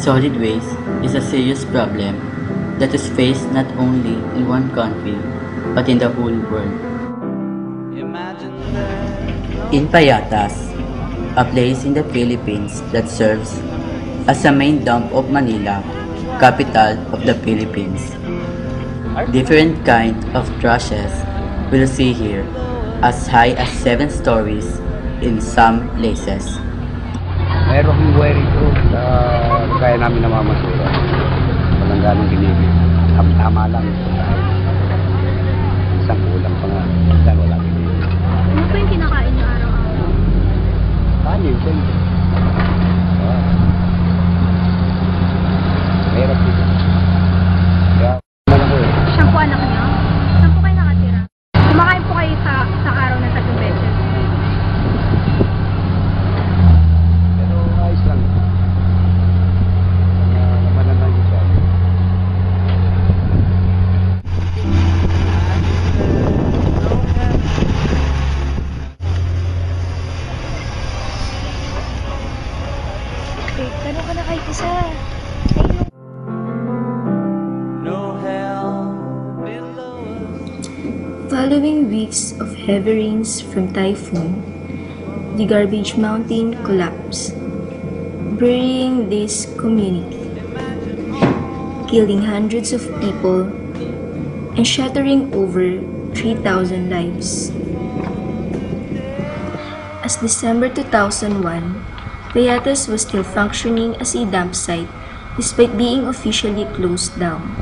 Solid waste is a serious problem that is faced not only in one country but in the whole world. In Payatas, a place in the Philippines that serves as a main dump of Manila, capital of the Philippines. Different kind of trashes we'll see here, as high as 7 stories in some places. Mayroong wiring ito sa kaya namin namamasura. Walang ganong ginigit. Tama lang ito dahil isang kulang pa nga. Dahil wala ginigit. Ano po yung kinakain nyo araw-araw? Kanin, siyempre. Mahirap dito. Kaya naman ko eh. Siyang po anak nyo? Saan po kayo nakatira? Kumakain po kayo sa araw ng 3 beses? Pero ayos lang. Namanan lang siya. Gano'n ka na kayo isa? Following weeks of heavy rains from typhoon, the garbage mountain collapsed, burying this community, killing hundreds of people, and shattering over 3,000 lives. As December 2001, Payatas was still functioning as a dump site despite being officially closed down.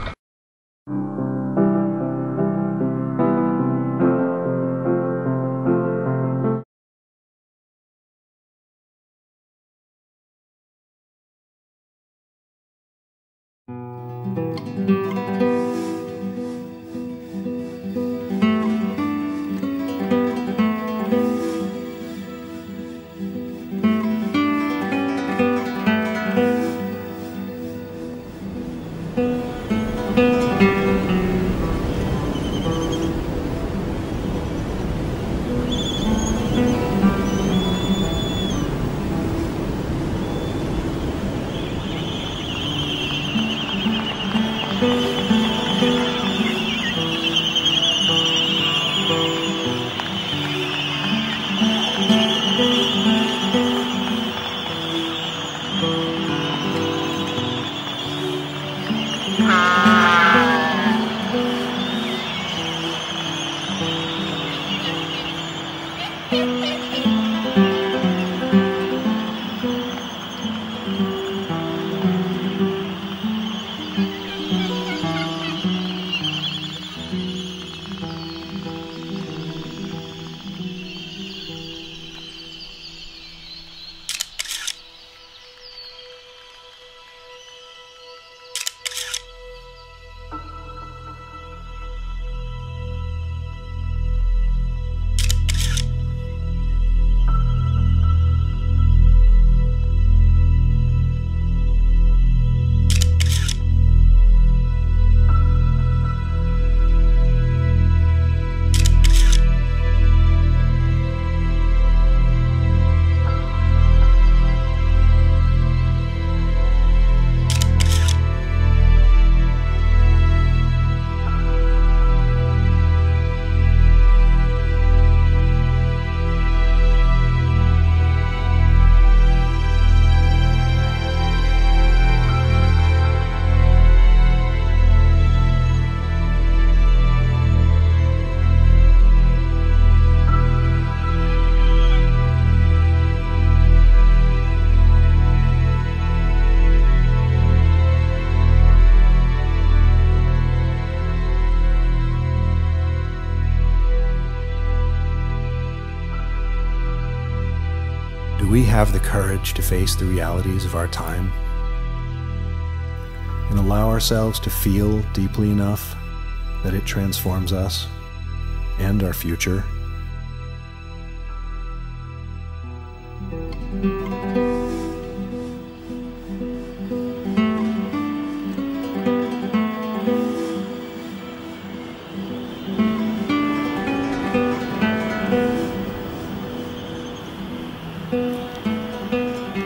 Do we have the courage to face the realities of our time and allow ourselves to feel deeply enough that it transforms us and our future?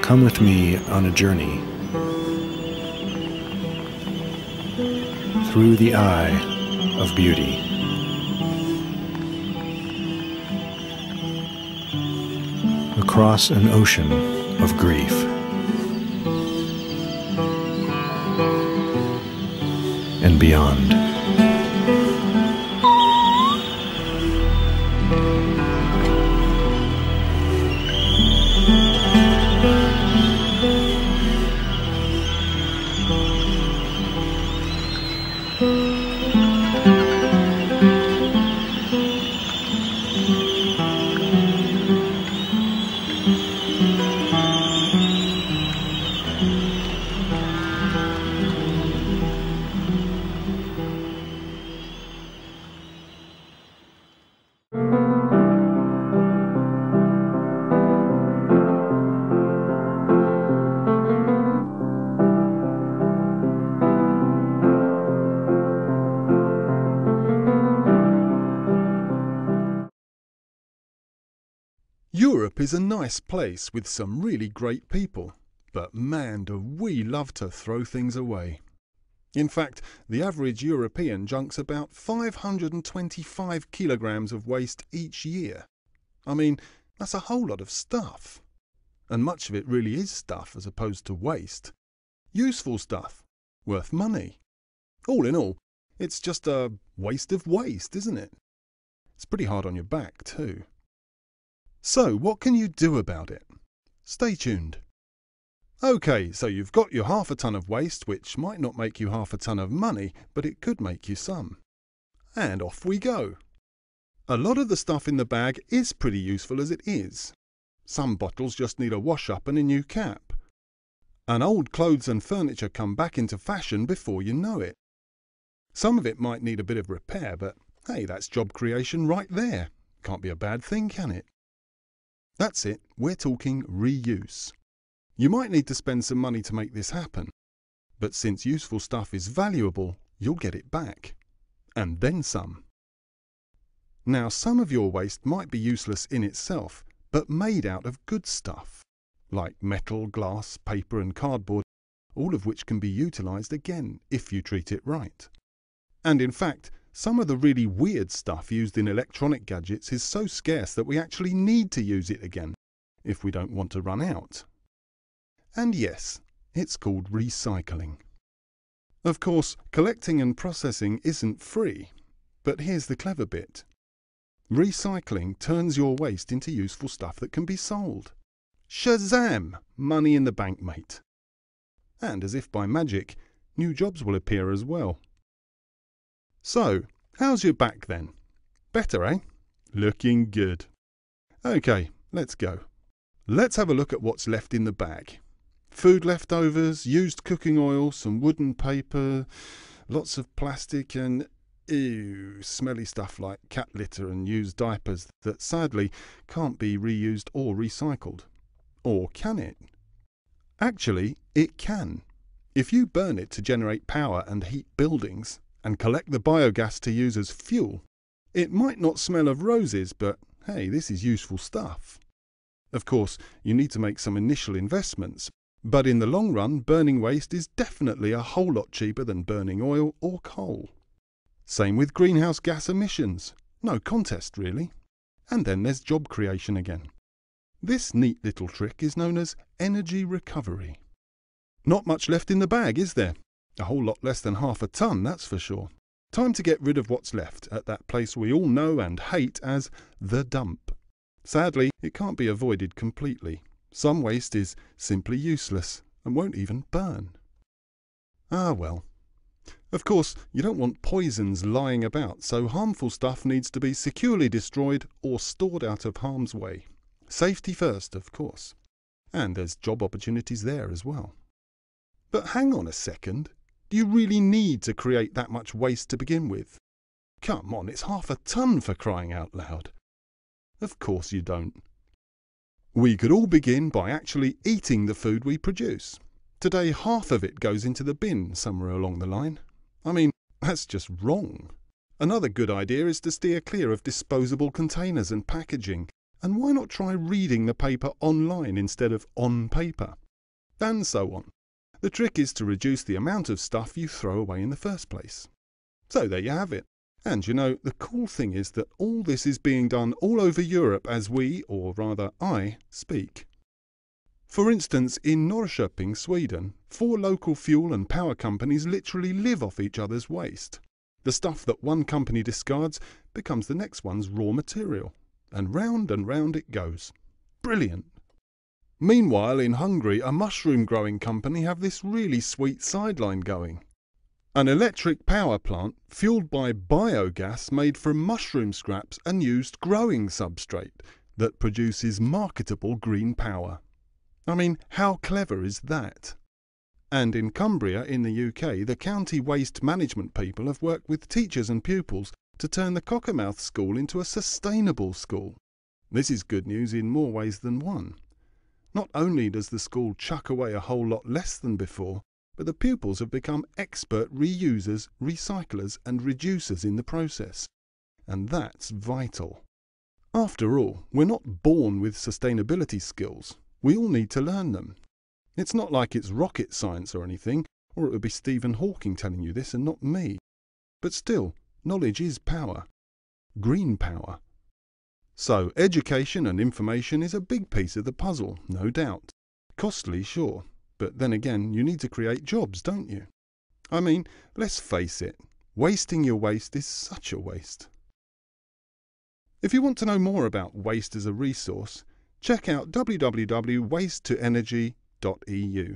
Come with me on a journey through the eye of beauty. Across an ocean of grief. And beyond. Europe is a nice place with some really great people, but man, do we love to throw things away. In fact, the average European junks about 525 kilograms of waste each year. I mean, that's a whole lot of stuff. And much of it really is stuff as opposed to waste. Useful stuff, worth money. All in all, it's just a waste of waste, isn't it? It's pretty hard on your back too. So, what can you do about it? Stay tuned. OK, so you've got your half a ton of waste, which might not make you half a ton of money, but it could make you some. And off we go. A lot of the stuff in the bag is pretty useful as it is. Some bottles just need a wash-up and a new cap. And old clothes and furniture come back into fashion before you know it. Some of it might need a bit of repair, but hey, that's job creation right there. Can't be a bad thing, can it? That's it, we're talking reuse. You might need to spend some money to make this happen, but since useful stuff is valuable, you'll get it back. And then some. Now, some of your waste might be useless in itself, but made out of good stuff, like metal, glass, paper and cardboard, all of which can be utilised again if you treat it right. And in fact, some of the really weird stuff used in electronic gadgets is so scarce that we actually need to use it again, if we don't want to run out. And yes, it's called recycling. Of course, collecting and processing isn't free, but here's the clever bit. Recycling turns your waste into useful stuff that can be sold. Shazam! Money in the bank, mate. And as if by magic, new jobs will appear as well. So, how's your back then? Better, eh? Looking good. OK, let's go. Let's have a look at what's left in the bag. Food leftovers, used cooking oil, some wooden paper, lots of plastic and, ew, smelly stuff like cat litter and used diapers that sadly can't be reused or recycled. Or can it? Actually, it can. If you burn it to generate power and heat buildings, and collect the biogas to use as fuel, it might not smell of roses, but hey, this is useful stuff. Of course, you need to make some initial investments, but in the long run, burning waste is definitely a whole lot cheaper than burning oil or coal. Same with greenhouse gas emissions. No contest, really. And then there's job creation again. This neat little trick is known as energy recovery. Not much left in the bag, is there? A whole lot less than half a ton, that's for sure. Time to get rid of what's left at that place we all know and hate as the dump. Sadly, it can't be avoided completely. Some waste is simply useless and won't even burn. Ah well. Of course, you don't want poisons lying about, so harmful stuff needs to be securely destroyed or stored out of harm's way. Safety first, of course. And there's job opportunities there as well. But hang on a second. Do you really need to create that much waste to begin with? Come on, it's half a ton for crying out loud. Of course you don't. We could all begin by actually eating the food we produce. Today, half of it goes into the bin somewhere along the line. I mean, that's just wrong. Another good idea is to steer clear of disposable containers and packaging. And why not try reading the paper online instead of on paper? And so on. The trick is to reduce the amount of stuff you throw away in the first place. So there you have it. And you know, the cool thing is that all this is being done all over Europe as we, or rather I, speak. For instance, in Norrköping, Sweden, 4 local fuel and power companies literally live off each other's waste. The stuff that one company discards becomes the next one's raw material. And round it goes. Brilliant. Meanwhile, in Hungary, a mushroom growing company have this really sweet sideline going. An electric power plant fueled by biogas made from mushroom scraps and used growing substrate that produces marketable green power. I mean, how clever is that? And in Cumbria in the UK, the county waste management people have worked with teachers and pupils to turn the Cockermouth School into a sustainable school. This is good news in more ways than one. Not only does the school chuck away a whole lot less than before, but the pupils have become expert reusers, recyclers and reducers in the process. And that's vital. After all, we're not born with sustainability skills. We all need to learn them. It's not like it's rocket science or anything, or it would be Stephen Hawking telling you this and not me. But still, knowledge is power. Green power. So, education and information is a big piece of the puzzle, no doubt. Costly, sure. But then again, you need to create jobs, don't you? I mean, let's face it, wasting your waste is such a waste. If you want to know more about waste as a resource, check out www.wastetoenergy.eu.